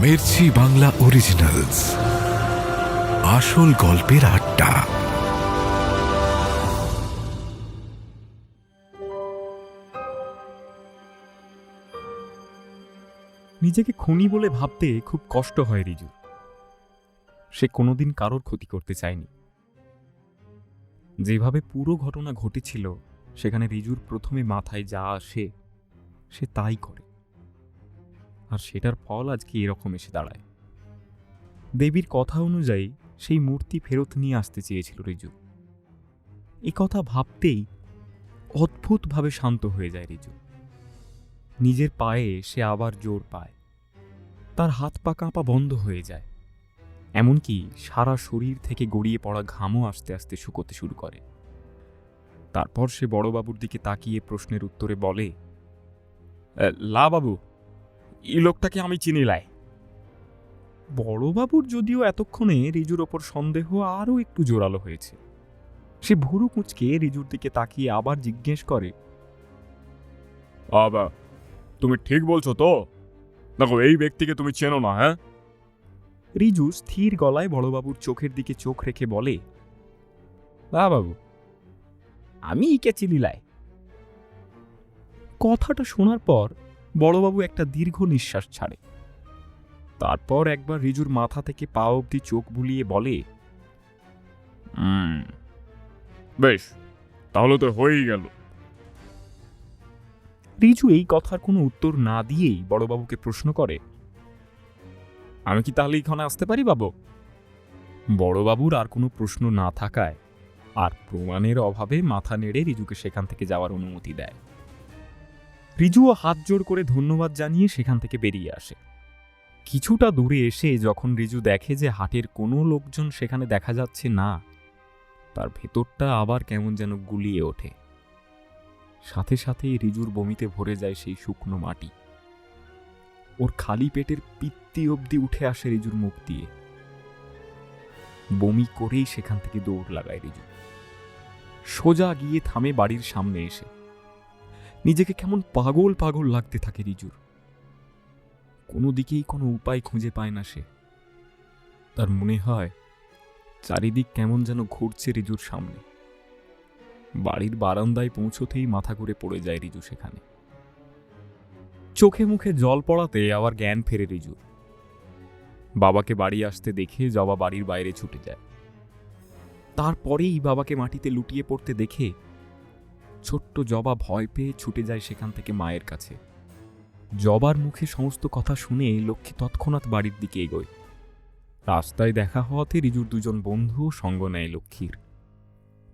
Mirchi Bangla originals, আসল গল্পের আড্ডা। নিজেকে খুনি বলে ভাবতে খুব কষ্ট হয় রিজু। সে কোনোদিন কারোর ক্ষতি করতে চায়নি। যেভাবে পুরো ঘটনা ঘটেছিল সেখানে রিজুর প্রথমে মাথায় যা আসে সে তাই করে, আর সেটার ফল আজকে এরকম এসে দাঁড়ায়। দেবীর কথা অনুযায়ী সেই মূর্তি ফেরত নিয়ে আসতে চেয়েছিল রিজু। এ কথা ভাবতেই অদ্ভুতভাবে শান্ত হয়ে যায় রিজু। নিজের পায়ে সে আবার জোর পায়। তার হাত পা কাঁপা বন্ধ হয়ে যায়, এমনকি সারা শরীর থেকে গড়িয়ে পড়া ঘামও আস্তে আস্তে শুকোতে শুরু করে। তারপর সে বড়বাবুর দিকে তাকিয়ে প্রশ্নের উত্তরে বলে, লা বাবু, এই লোকটাকে আমি চিনি লাই। বড়বাবুর যদিও এতক্ষণে রিজুর ওপর সন্দেহ আরও একটু জোরালো হয়েছে। সে ভুরু কুঁচকে রিজুর দিকে তাকিয়ে আবার জিজ্ঞেস করে, আবা, তুমি ঠিক বলছো তো? দেখো, এই ব্যক্তিকে তুমি চেনো না? হ্যাঁ? রিজু স্থির গলায় বড়বাবুর চোখের দিকে চোখ রেখে বলে, বাবু, আমি ইকে চিনিলাই। কথাটা শোনার পর বড়বাবু একটা দীর্ঘ নিঃশ্বাস ছাড়ে। তারপর একবার রিজুর মাথা থেকে পা অবধি চোখ বুলিয়ে বলে, বেশ, তাহলে তো হয়েই গেল। রিজু এই কথার কোনো উত্তর না দিয়েই বড়বাবুকে প্রশ্ন করে, আমি কি তাহলে এখানে আসতে পারি বাবু? বড়বাবুর আর কোনো প্রশ্ন না থাকায় আর প্রমাণের অভাবে মাথা নেড়ে রিজুকে সেখান থেকে যাওয়ার অনুমতি দেয়। রিজুও হাত জোড় করে ধন্যবাদ জানিয়ে সেখান থেকে বেরিয়ে আসে। কিছুটা দূরে এসে যখন রিজু দেখে যে হাটের কোনো লোকজন সেখানে দেখা যাচ্ছে না, তার ভেতরটা আবার কেমন যেন গুলিয়ে ওঠে। সাথে সাথেই রিজুর বমিতে ভরে যায় সেই শুকনো মাটি। ওর খালি পেটের পিত্তি অবধি উঠে আসে রিজুর মুখ দিয়ে। বমি করেই সেখান থেকে দৌড় লাগায় রিজু। সোজা গিয়ে থামে বাড়ির সামনে এসে। নিজেকে কেমন পাগল পাগল লাগতে থাকে রিজুর। কোনো দিকেই কোনো উপায় খুঁজে পায় না সে। তার মনে হয় চারিদিক কেমন যেন ঘুরছে রিজুর সামনে। বাড়ির বারান্দায় পৌঁছতেই মাথা ঘুরে পড়ে যায় রিজু সেখানে। চোখে মুখে জল পড়াতে আবার জ্ঞান ফেরে রিজুর। বাবাকে বাড়ি আসতে দেখে জবা বাড়ির বাইরে ছুটে যায়। তারপরেই বাবাকে মাটিতে লুটিয়ে পড়তে দেখে ছোট্ট জবা ভয় পেয়ে ছুটে যায় সেখান থেকে মায়ের কাছে। জবার মুখে সমস্ত কথা শুনে লক্ষ্মী তৎক্ষণাৎ বাড়ির দিকে এগোয়। রাস্তায় দেখা হওয়াতে রিজুর দুজন বন্ধুও সঙ্গ নেয় লক্ষ্মীর।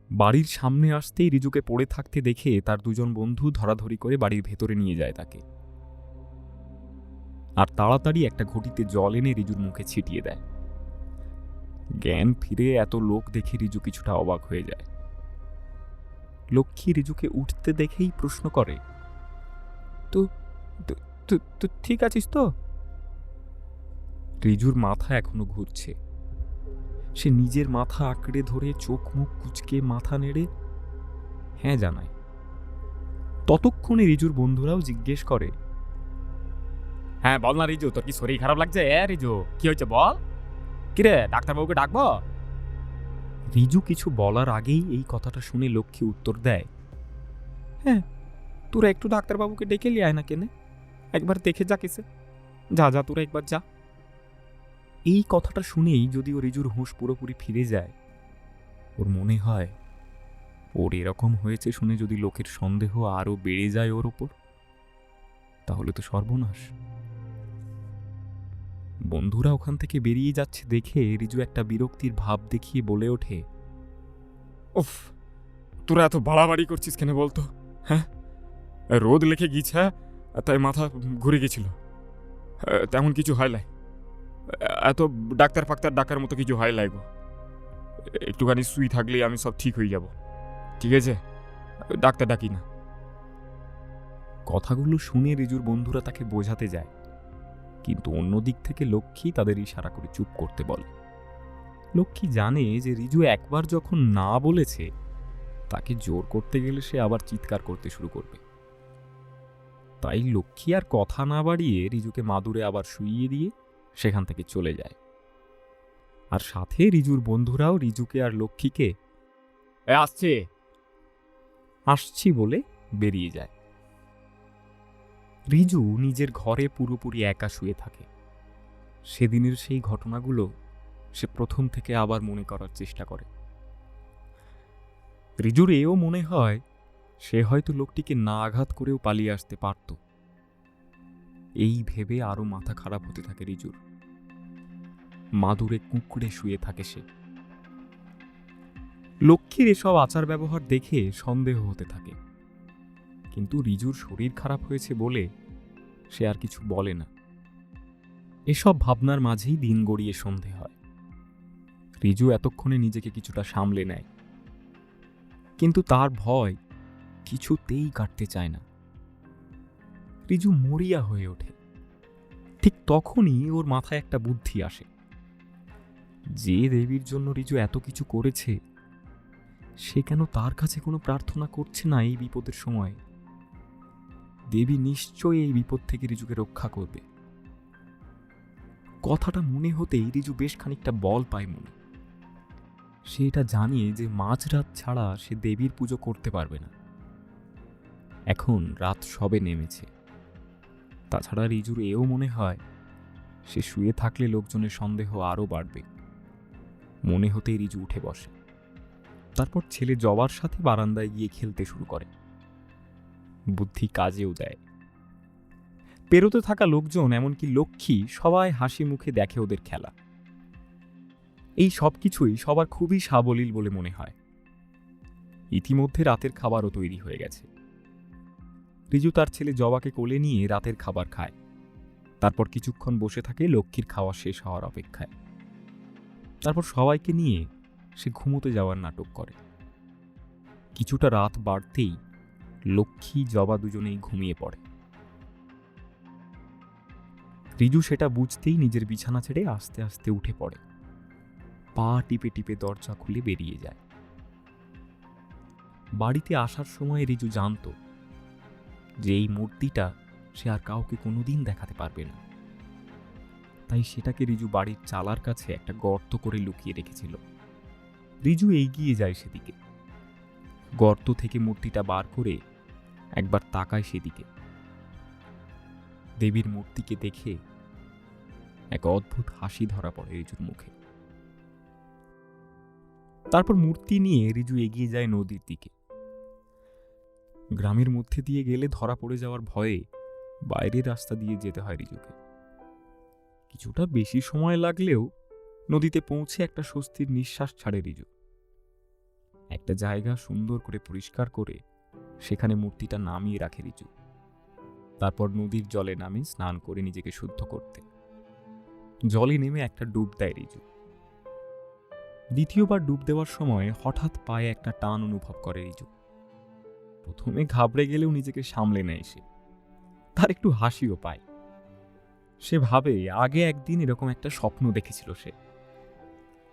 বাড়ির সামনে আসতেই রিজুকে পড়ে থাকতে দেখে তার দুজন বন্ধু ধরাধরি করে বাড়ির ভেতরে নিয়ে যায় তাকে, আর তাড়াতাড়ি একটা ঘটিতে জল এনে রিজুর মুখে ছিটিয়ে দেয়। জ্ঞান ফিরে এত লোক দেখে রিজু কিছুটা অবাক হয়ে যায়। লক্ষ্মী রিজুকে উঠতে দেখেই প্রশ্ন করে, তো তো ঠিক আছিস তো? রিজুর মাথা এখনো ঘুরছে। সে নিজের মাথা আঁকড়ে ধরে চোখ মুখ কুচকে মাথা নেড়ে হ্যাঁ জানায়। ততক্ষণে রিজুর বন্ধুরাও জিজ্ঞেস করে, হ্যাঁ বল না রিজু, তোর কি শরীর খারাপ লাগছে? রিজু, কি হয়েছে বল? কিরে, ডাক্তারবাবুকে ডাকবো? রিজু কিছু বলার আগেই এই কথাটা শুনে লক্ষ্মী উত্তর দেয়, হ্যাঁ, তোরা একটু ডাক্তারবাবুকে ডেকে লিয়ে আয় না কেনে, একবার দেখে যা কেসে। যা যা, তোরা একবার যা। এই কথাটা শুনেই যদিও রিজুর হুঁশ পুরোপুরি ফিরে যায়, ওর মনে হয় ওর এরকম হয়েছে শুনে যদি লোকের সন্দেহ আরো বেড়ে যায় ওর ওপর, তাহলে তো সর্বনাশ। বন্ধুরা ওখান থেকে বেরিয়ে যাচ্ছে দেখে রিজু একটা বিরক্তির ভাব দেখিয়ে বলে ওঠে, উফ, তোরা এত বাড়াবাড়ি করছিস কেন বলতো? হ্যাঁ, রোদ লেখে গিয়েছে, তাই মাথা ঘুরে গেছিল, তেমন কিছু হয় নাই। এত ডাক্তার ফাক্তার ডাকার মতো কিছু হয় নাই গো। একটুখানি সুই থাকলেই আমি সব ঠিক হয়ে যাব, ঠিক আছে? ডাক্তার ডাকি না। কথাগুলো শুনে রিজুর বন্ধুরা তাকে বোঝাতে যায়, কিন্তু অন্য দিক থেকে লক্ষ্মী তাদের ইশারা করে চুপ করতে বলে। লক্ষ্মী জানে যে রিজু একবার যখন না বলেছে, তাকে জোর করতে গেলে সে আবার চিৎকার করতে শুরু করবে। তাই লক্ষ্মী আর কথা না বাড়িয়ে রিজুকে মাদুরে আবার শুইয়ে দিয়ে সেখান থেকে চলে যায়। আর সাথে রিজুর বন্ধুরাও রিজুকে আর লক্ষ্মীকে আসছি বলে বেরিয়ে যায়। রিজু নিজের ঘরে পুরোপুরি একা শুয়ে থাকে। সেদিনের সেই ঘটনাগুলো সে প্রথম থেকে আবার মনে করার চেষ্টা করে। রিজুর এও মনে হয় সে হয়তো লোকটিকে না আঘাত করেও পালিয়ে আসতে পারত। এই ভেবে আরো মাথা খারাপ হতে থাকে রিজুর। মাদুরে কুঁকড়ে শুয়ে থাকে সে। লক্ষ্মীর এসব আচার ব্যবহার দেখে সন্দেহ হতে থাকে, কিন্তু রিজুর শরীর খারাপ হয়েছে বলে সে আর কিছু বলে না। এসব ভাবনার মাঝেই দিন গড়িয়ে সন্ধে হয়। রিজু এতক্ষণে নিজেকে কিছুটা সামলে নেয়, কিন্তু তার ভয় কিছুতেই কাটতে চায় না। রিজু মরিয়া হয়ে ওঠে। ঠিক তখনই ওর মাথায় একটা বুদ্ধি আসে। যে দেবীর জন্য রিজু এত কিছু করেছে, সে কেন তার কাছে কোনো প্রার্থনা করছে না এই বিপদের সময়? দেবী নিশ্চয়ই এই বিপদ থেকে রিজুকে রক্ষা করবে। কথাটা মনে হতেই রিজু বেশ খানিকটা বল পায় মনে। সে এটা জানে যে মাঝরাত ছাড়া সে দেবীর পুজো করতে পারবে না। এখন রাত সবে নেমেছে। তাছাড়া রিজুর এও মনে হয় সে শুয়ে থাকলে লোকজনের সন্দেহ আরও বাড়বে। মনে হতেই রিজু উঠে বসে। তারপর ছেলে জবার সাথে বারান্দায় গিয়ে খেলতে শুরু করে। বুদ্ধি কাজেও দেয়। পেরোতে থাকা লোকজন, এমনকি লক্ষ্মী, সবাই হাসি মুখে দেখে ওদের খেলা। এই সব কিছুই সবার খুবই সাবলীল বলে মনে হয়। ইতিমধ্যে রাতের খাবারও তৈরি হয়ে গেছে। রিজু তার ছেলে জবাকে কোলে নিয়ে রাতের খাবার খায়। তারপর কিছুক্ষণ বসে থাকে লক্ষ্মীর খাওয়া শেষ হওয়ার অপেক্ষায়। তারপর সবাইকে নিয়ে সে ঘুমোতে যাওয়ার নাটক করে। কিছুটা রাত বাড়তেই লক্ষ্মী জবা দুজনেই ঘুমিয়ে পড়ে। রিজু সেটা বুঝতেই নিজের বিছানা ছেড়ে আস্তে আস্তে উঠে পড়ে। পা টিপে টিপে দরজা খুলে বেরিয়ে যায়। বাড়িতে আসার সময় রিজু জানত যে এই মূর্তিটা সে আর কাউকে কোনোদিন দেখাতে পারবে না। তাই সেটাকে রিজু বাড়ির চালার কাছে একটা গর্ত করে লুকিয়ে রেখেছিল। রিজু এগিয়ে যায় সেদিকে। গর্ত থেকে মূর্তিটা বার করে একবার তাকায় সেদিকে। দেবীর মূর্তিকে দেখে এক অদ্ভুত হাসি ধরা পড়ে রিজুর মুখে। তারপর মূর্তি নিয়ে রিজু এগিয়ে যায় নদীর দিকে। গ্রামের মধ্যে দিয়ে গেলে ধরা পড়ে যাওয়ার ভয়ে বাইরের রাস্তা দিয়ে যেতে হয় রিজুকে। কিছুটা বেশি সময় লাগলেও নদীতে পৌঁছে একটা স্বস্তির নিঃশ্বাস ছাড়ে রিজু। একটা জায়গা সুন্দর করে পরিষ্কার করে সেখানে মূর্তিটা নামিয়ে রাখে রিজু। তারপর নদীর জলে নামে স্নান করে নিজেকে শুদ্ধ করতে। জলে নেমে একটা ডুব দেয় রিজু। দ্বিতীয়বার ডুব দেওয়ার সময় হঠাৎ পায়ে একটা টান অনুভব করে রিজু। প্রথমে ঘাবড়ে গেলেও নিজেকে সামলে নেয় সে। তার একটু হাসিও পায়। সে ভাবে আগে একদিন এরকম একটা স্বপ্ন দেখেছিল সে।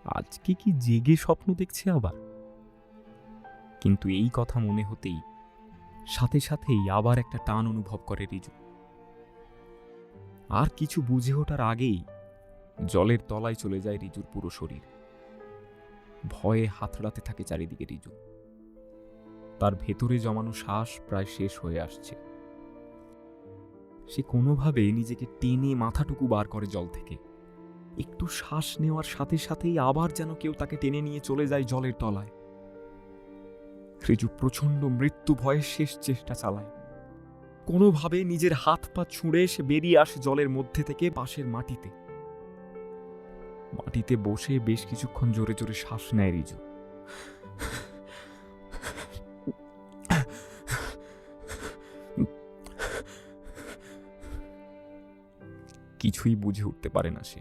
আজকে কি জেগে স্বপ্ন দেখছে আবার? কিন্তু এই কথা মনে হতেই সাথে সাথেই আবার একটা টান অনুভব করে রিজু। আর কিছু বুঝে ওঠার আগেই জলের তলায় চলে যায় রিজুর পুরো শরীর। ভয়ে হাতড়াতে থাকে চারিদিকে রিজু। তার ভেতরে জমানো শ্বাস প্রায় শেষ হয়ে আসছে। সে কোনোভাবে নিজেকে টেনে মাথাটুকু বার করে জল থেকে। একটু শ্বাস নেওয়ার সাথে সাথেই আবার যেন কেউ তাকে টেনে নিয়ে চলে যায় জলের তলায়। রিজু প্রচণ্ড মৃত্যু ভয়ে শেষ চেষ্টা চালায়। কোনোভাবে নিজের হাত পা ছুঁড়ে সে বেরিয়ে আসে জলের মধ্যে থেকে পাশের মাটিতে। মাটিতে বসে বেশ কিছুক্ষণ জোরে জোরে শ্বাস নেয় রিজু। কিছুই বুঝে উঠতে পারে না সে।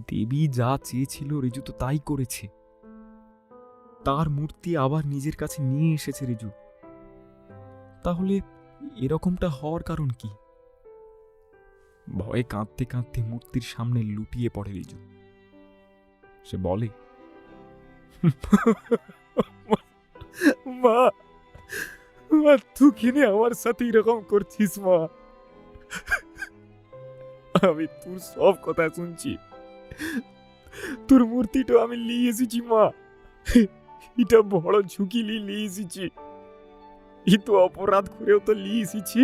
দেবী যা চেয়েছিল রিজু তো তাই করেছে। তার মূর্তি আবার নিজের কাছে নিয়ে এসেছে রিজু। তাহলে এরকমটা হওয়ার কারণ কি? ভয়ে কাঁদতে কাঁদতে মূর্তির সামনে লুটিয়ে পড়ে রিজু। সে বলে, মা, মা, তুই কিনে আমার সাথে এরকম করছিস মা? আমি তোর সব কথা শুনছি। তোর মূর্তিটা আমি নিয়ে এসেছি মা, এটা বড় ঝুঁকি নিয়ে এসেছি। ই তো অপরাধ করেও তো নিয়ে এসেছি।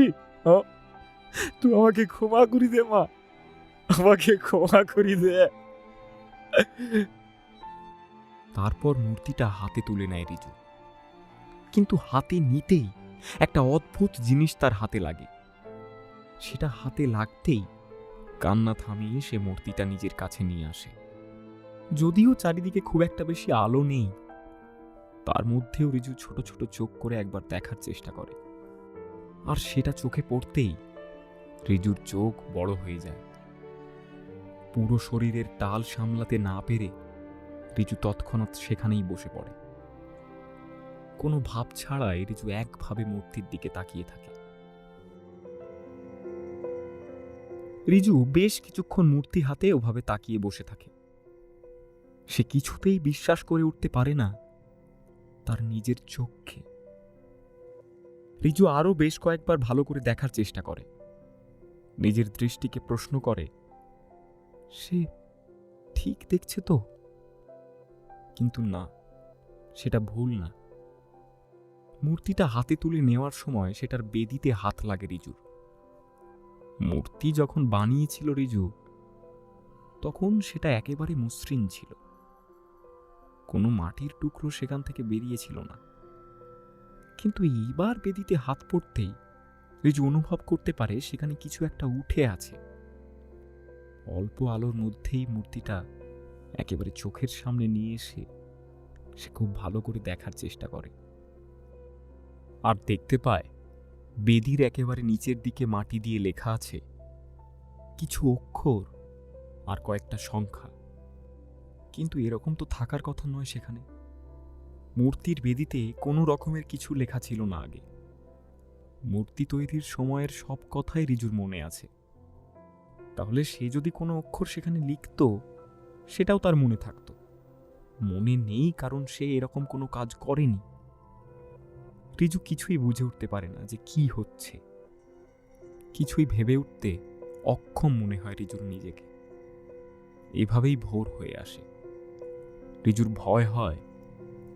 তুই আমাকে ক্ষমা করি দে মা, আমাকে ক্ষমা করি দে। তারপর মূর্তিটা হাতে তুলে নেয় রিজু, কিন্তু হাতে নিতেই একটা অদ্ভুত জিনিস তার হাতে লাগে। সেটা হাতে লাগতেই কান্না থামিয়ে সে মূর্তিটা নিজের কাছে নিয়ে আসে। যদিও চারিদিকে খুব একটা বেশি আলো নেই, তার মধ্যেও রিজু ছোট ছোট চোখ করে একবার দেখার চেষ্টা করে। আর সেটা চোখে পড়তেই রিজুর চোখ বড় হয়ে যায়। পুরো শরীরের টাল সামলাতে না পেরে রিজু তৎক্ষণাৎ সেখানেই বসে পড়ে। কোনো ভাব ছাড়াই রিজু একভাবে মূর্তির দিকে তাকিয়ে থাকে। রিজু বেশ কিছুক্ষণ মূর্তি হাতে ওভাবে তাকিয়ে বসে থাকে। সে কিছুতেই বিশ্বাস করে উঠতে পারে না তার নিজের চোখকে। রিজু আরো বেশ কয়েকবার ভালো করে দেখার চেষ্টা করে, নিজের দৃষ্টিকে প্রশ্ন করে সে ঠিক দেখছে তো। কিন্তু না, সেটা ভুল না। মূর্তিটা হাতে তুলে নেওয়ার সময় সেটার বেদিতে হাত লাগে রিজুর। মূর্তি যখন বানিয়েছিল রিজু, তখন সেটা একেবারে মসৃণ ছিল, কোনো মাটির টুকরো সেখান থেকে বেরিয়েছিল না। কিন্তু এইবার বেদিতে হাত পড়তেই রিজু অনুভব করতে পারে সেখানে কিছু একটা উঠে আছে। অল্প আলোর মধ্যেই মূর্তিটা একেবারে চোখের সামনে নিয়ে এসে সে খুব ভালো করে দেখার চেষ্টা করে, আর দেখতে পায় বেদির একেবারে নিচের দিকে মাটি দিয়ে লেখা আছে কিছু অক্ষর আর কয়েকটা সংখ্যা। কিন্তু এরকম তো থাকার কথা নয়। সেখানে মূর্তির বেদিতে কোনো রকমের কিছু লেখা ছিল না আগে। মূর্তি তৈরির সময়ের সব কথাই রিজুর মনে আছে। তাহলে সে যদি কোনো অক্ষর সেখানে লিখত, সেটাও তার মনে থাকত। মনে নেই কারণ সে এরকম কোনো কাজ করেনি। রিজু কিছুই বুঝে উঠতে পারে না যে কি হচ্ছে। কিছুই ভেবে উঠতে অক্ষম মনে হয় রিজুর নিজেকে। এভাবেই ভোর হয়ে আসে। রিজুর ভয় হয়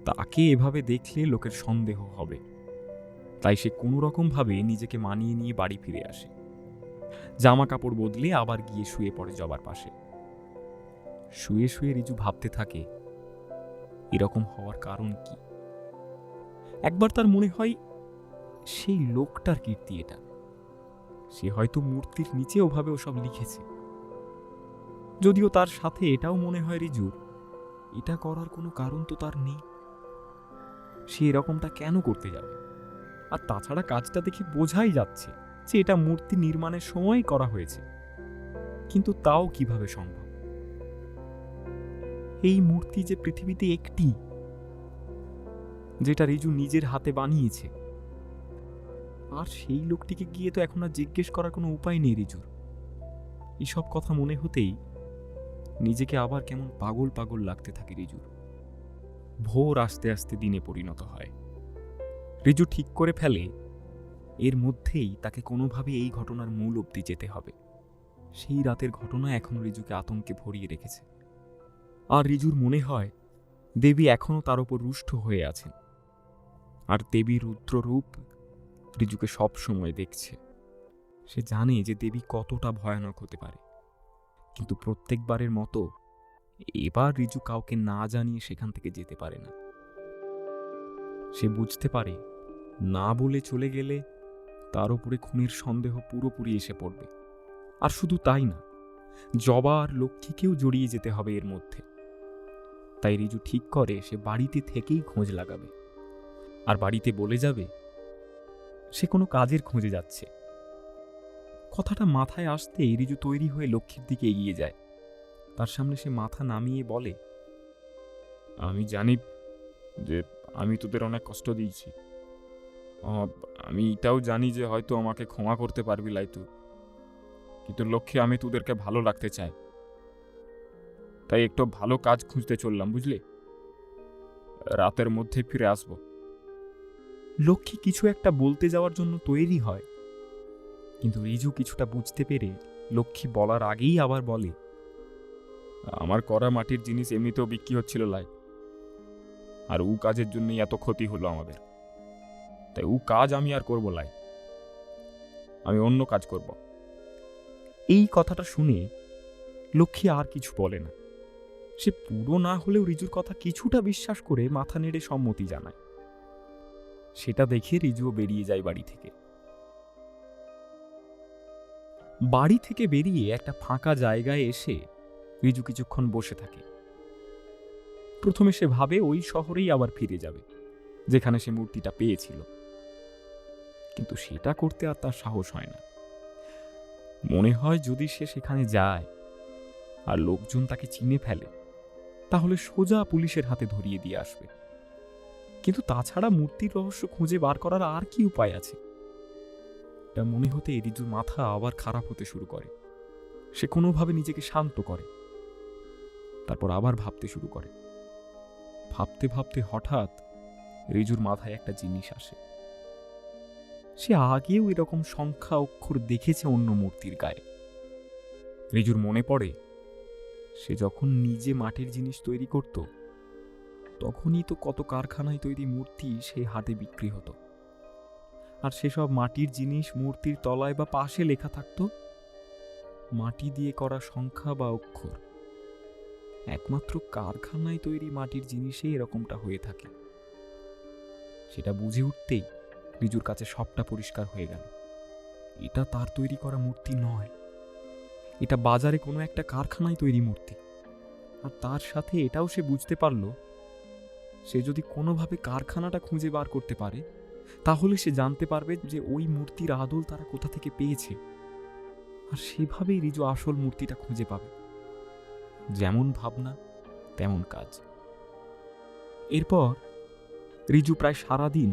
তাকে এভাবে দেখলে লোকের সন্দেহ হবে, তাই সে কোনো রকমভাবে নিজেকে মানিয়ে নিয়ে বাড়ি ফিরে আসে। জামা কাপড় বদলে আবার গিয়ে শুয়ে পড়ে জবার পাশে। শুয়ে শুয়ে রিজু ভাবতে থাকে এরকম হওয়ার কারণ কি। একবার তার মনে হয় সেই লোকটার কীর্তি এটা। সে হয়তো মূর্তির নিচে ওভাবে ওসব লিখেছে। যদিও তার সাথে এটাও মনে হয় রিজুর এটা করার কোনো কারণ তো তার নেই। সে এরকমটা কেন করতে যাবে? আর তাছাড়া কাজটা দেখে বোঝাই যাচ্ছে যে এটা মূর্তি নির্মাণের সময় করা হয়েছে। কিন্তু তাও কিভাবে সম্ভব? এই মূর্তি যে পৃথিবীতে একটি, যেটা রিজু নিজের হাতে বানিয়েছে। আর সেই লোকটিকে গিয়ে তো এখন আর জিজ্ঞেস করার কোনো উপায় নেই রিজুর। এসব কথা মনে হতেই নিজেকে আবার কেমন পাগল পাগল লাগতে থাকে রিজুর। ভোর আস্তে আস্তে দিনে পরিণত হয়। রিজু ঠিক করে ফেলে এর মধ্যেই তাকে কোনোভাবে এই ঘটনার মূল অবধি যেতে হবে। সেই রাতের ঘটনা এখনো রিজুকে আতঙ্কে ভরিয়ে রেখেছে। আর রিজুর মনে হয় দেবী এখনো তার উপর রুষ্ট হয়ে আছেন, আর দেবীর রুদ্ররূপ রিজুকে সব সময় দেখছে। সে জানে যে দেবী কতটা ভয়ানক হতে পারে, কিন্তু প্রত্যেকবারের মতো এবার রিজু কাউকে না জানিয়ে সেখান থেকে যেতে পারে না। সে বুঝতে পারে না বলে চলে গেলে তার উপরে খুনের সন্দেহ পুরোপুরি এসে পড়বে। আর শুধু তাই না, জবা আর লক্ষ্মীকেও জড়িয়ে যেতে হবে এর মধ্যে। তাই রিজু ঠিক করে সে বাড়িতে থেকেই খোঁজ লাগাবে, আর বাড়িতে বলে যাবে সে কোনো কাজের খোঁজে যাচ্ছে। কথাটা মাথায় আসতেই রিজু তৈরি হয়ে লক্ষ্মীর দিকে এগিয়ে যায়। তার সামনে সে মাথা নামিয়ে বলে, আমি জানি যে আমি তোদের অনেক কষ্ট দিয়েছি। আমি এটাও জানি যে হয়তো আমাকে ক্ষমা করতে পারবি লাইতু, কিন্তু লক্ষ্যে আমি তোদেরকে ভালো রাখতে চাই। তাই একটু ভালো কাজ খুঁজতে চললাম, বুঝলি? রাতের মধ্যে ফিরে আসবো। লক্ষ্মী কিছু একটা বলতে যাওয়ার জন্য তৈরি হয়, কিন্তু রিজু কিছুটা বুঝতে পেরে লক্ষ্মী বলার আগেই আবার বলে, আমার করা মাটির জিনিস এমনিতেও বিক্রি হচ্ছিল লাই, আর ও কাজের জন্যই এত ক্ষতি হলো আমাদের। তাই ও কাজ আমি আর করবো লাই, আমি অন্য কাজ করব। এই কথাটা শুনে লক্ষ্মী আর কিছু বলে না। সে পুরো না হলেও রিজুর কথা কিছুটা বিশ্বাস করে মাথা নেড়ে সম্মতি জানায়। সেটা দেখে রিজুও বেরিয়ে যায় বাড়ি থেকে। বাড়ি থেকে বেরিয়ে একটা ফাঁকা জায়গায় এসে রিজু কিছুক্ষণ বসে থাকে। প্রথমে সে ভাবে ওই শহরেই আবার ফিরে যাবে যেখানে সে মূর্তিটা পেয়েছিল, কিন্তু সেটা করতে আর তার সাহস হয় না। মনে হয় যদি সে সেখানে যায় আর লোকজন তাকে চিনে ফেলে তাহলে সোজা পুলিশের হাতে ধরিয়ে দিয়ে আসবে। কিন্তু তাছাড়া মূর্তির রহস্য খুঁজে বার করার আর কি উপায় আছে? এটা মনে হতে রিজুর মাথা আবার খারাপ হতে শুরু করে। সে কোনোভাবে নিজেকে শান্ত করে, তারপর আবার ভাবতে শুরু করে। ভাবতে ভাবতে হঠাৎ রিজুর মাথায় একটা জিনিস আসে। সে আগেও এরকম সংখ্যা অক্ষর দেখেছে অন্য মূর্তির গায়ে। রিজুর মনে পড়ে সে যখন নিজে মাটির জিনিস তৈরি করত তখনই তো কত কারখানায় তৈরি মূর্তি সেই হাটে বিক্রি হতো, আর সেসব মাটির জিনিস মূর্তির তলায় বা পাশে লেখা থাকতো মাটি দিয়ে করা সংখ্যা বা অক্ষর। একমাত্র কারখানায় তৈরি মাটির জিনিসে এরকমটা হয়ে থাকে। সেটা বুঝে উঠতেই রিজুর কাছে সবটা পরিষ্কার হয়ে গেল। এটা তার তৈরি করা মূর্তি নয়, এটা বাজারে কোনো একটা কারখানায় তৈরি মূর্তি। আর তার সাথে এটাও সে বুঝতে পারল, সে যদি কোনোভাবে কারখানাটা খুঁজে বার করতে পারে তাহলে সে জানতে পারবে যে ওই মূর্তির আদল তারা কোথা থেকে পেয়েছে, আর সেভাবেই রিজু আসল মূর্তিটা খুঁজে পাবে। যেমন ভাবনা তেমন কাজ। এরপর রিজু প্রায় সারাদিন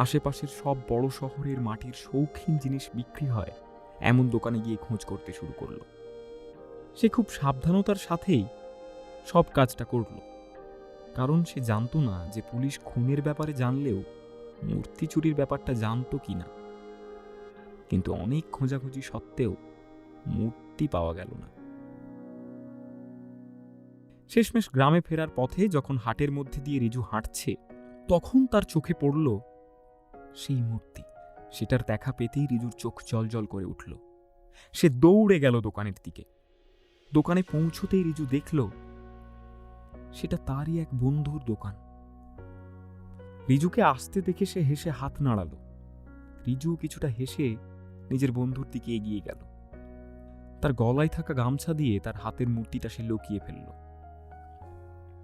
আশেপাশের সব বড় শহরের মাটির শৌখিন জিনিস বিক্রি হয় এমন দোকানে গিয়ে খোঁজ করতে শুরু করলো। সে খুব সাবধানতার সাথেই সব কাজটা করল, কারণ সে জানতো না যে পুলিশ খুনের ব্যাপারে জানলেও মূর্তি চুরির ব্যাপারটা জানতো কিনা। কিন্তু অনেক খোঁজাখুঁজি সত্ত্বেও মূর্তি পাওয়া গেল না। শেষমেশ গ্রামে ফেরার পথে যখন হাটের মধ্যে দিয়ে রিজু হাঁটছে তখন তার চোখে পড়ল সেই মূর্তি। সেটার দেখা পেতেই রিজুর চোখ জলজল করে উঠল। সে দৌড়ে গেল দোকানের দিকে। দোকানে পৌঁছতেই রিজু দেখল সেটা তারই এক বন্ধুর দোকান। রিজুকে আসতে দেখে সে হেসে হাত নাড়ালো। রিজু কিছুটা হেসে নিজের বন্ধুর দিকে এগিয়ে গেল। তার গলায় থাকা গামছা দিয়ে তার হাতের মূর্তিটা সে লুকিয়ে ফেলল।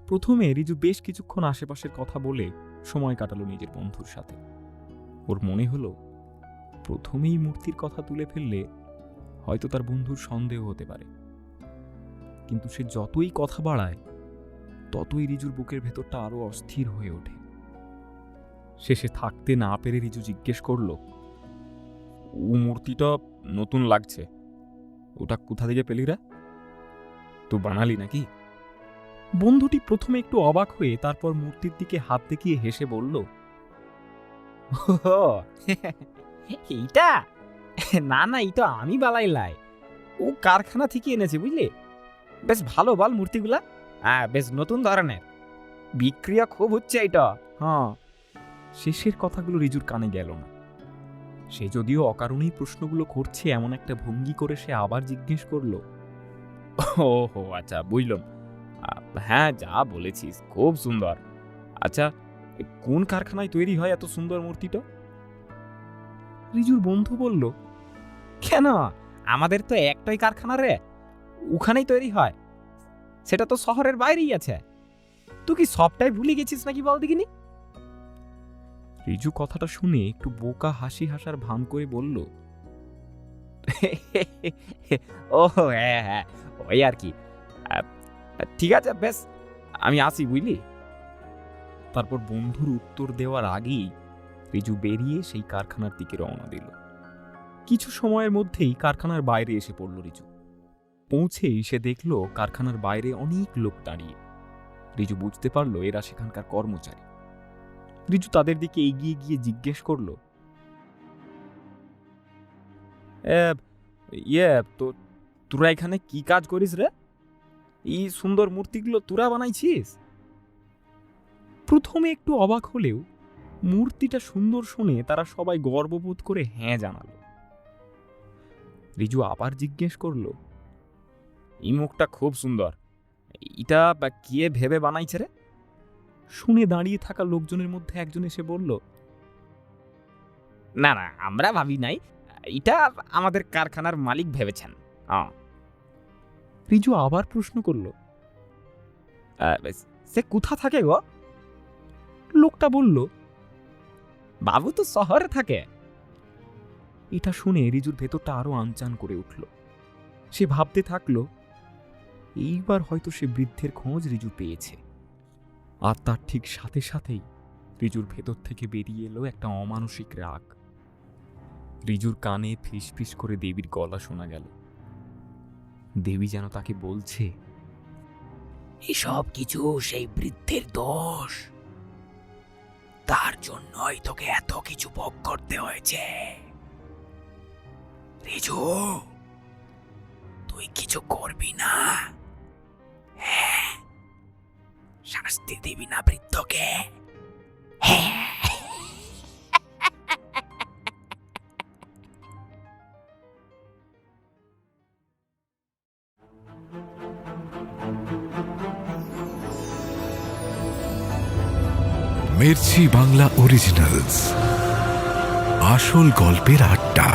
প্রথমে রিজু বেশ কিছুক্ষণ আশেপাশের কথা বলে সময় কাটালো নিজের বন্ধুর সাথে। ওর মনে হলো প্রথমেই মূর্তির কথা তুলে ফেললে হয়তো তার বন্ধুর সন্দেহ হতে পারে। কিন্তু সে যতই কথা বাড়ায় ততই রিজুর বুকের ভেতরটা আরো অস্থির হয়ে ওঠে। শেষে থাকতে না পেরে রিজু জিজ্ঞেস করল, ও মূর্তিটা নতুন লাগছে, ওটা কোথা থেকে পেলি রে? তুই বানালি নাকি? বন্ধুটি প্রথমে একটু অবাক হয়ে তারপর মূর্তির দিকে হাত দেখিয়ে হেসে বলল, এইটা না না, এইটা আমি বানাইলাই, ও কারখানা থেকে এনেছে বুঝলে। বেশ ভালো বল মূর্তিগুলা, বেশ নতুন ধরনের, বিক্রিয়া খুব হচ্ছে এটা। হ্যাঁ। শেষের কথাগুলো রিজুর কানে গেল না। সে যদিও অকারণেই প্রশ্নগুলো করছে এমন একটা ভঙ্গি করে সে আবার জিজ্ঞেস করল, ওহো আচ্ছা বুঝলাম, হ্যাঁ যা বলেছিস খুব সুন্দর। আচ্ছা কোন কারখানায় তৈরি হয় এত সুন্দর মূর্তিটা? রিজুর বন্ধু বলল, কেন, আমাদের তো একটাই কারখানা রে, ওখানেই তৈরি হয়। সেটা তো শহরের বাইরেই আছে। তুই কি সবটাই ভুলে গেছিস নাকি বল দেখিনি? রিজু কথাটা শুনে একটু বোকা হাসি হাসার ভান করে বলল, ও হ্যাঁ হ্যাঁ, ওই আর কি। ঠিক আছে বেশ, আমি আসি বুঝলি। তারপর বন্ধুর উত্তর দেওয়ার আগেই রিজু বেরিয়ে সেই কারখানার দিকে রওনা দিল। কিছু সময়ের মধ্যেই কারখানার বাইরে এসে পড়ল রিজু। পৌঁছেই সে দেখল কারখানার বাইরে অনেক লোক দাঁড়িয়ে। রিজু বুঝতে পারল এরা সেখানকার কর্মচারী। রিজু তাদের দিকে এগিয়ে গিয়ে জিজ্ঞেস করল, ইয়ে তো তোরা এখানে কি কাজ করিস রে? এই সুন্দর মূর্তিগুলো তোরা বানাইছিস? প্রথমে একটু অবাক হলেও মূর্তিটা সুন্দর শুনে তারা সবাই গর্ববোধ করে হ্যাঁ জানালো। রিজু আবার জিজ্ঞেস করলো, এই মুখটা খুব সুন্দর, এটা কে ভেবে বানাইছে রে? শুনে দাঁড়িয়ে থাকা লোকজনের মধ্যে একজন এসে বলল, না না, আমরা ভাবি নাই, এটা আমাদের কারখানার মালিক ভেবেছেন। রিজু আবার প্রশ্ন করলো, সে কোথা থাকে গো? লোকটা বলল, বাবু তো শহরে থাকে। এটা শুনে রিজুর ভেতরটা আরো আনচান করে উঠল। সে ভাবতে থাকলো, এইবার হয়তো সে বৃদ্ধের খোঁজ রিজু পেয়েছে। আর তার ঠিক সাথে সাথেই রিজুর ভেতর থেকে বেরিয়ে এলো একটা অমানসিক রাগ। রিজুর কানে ফিস ফিস করে দেবীর গলা শোনা গেল। দেবী যেন তাকে বলছে, এসব কিছু সেই বৃদ্ধের দোষ, তার জন্যই তোকে এত কিছু ভোগ করতে হয়েছে। রিজু, তুই কিছু করবি না? হ্যাঁ, শাস্তি দিবি না বৃদ্ধকে? হ্যাঁ। মির্চি বাংলা অরিজিনালস, আসল গল্পের আড্ডা।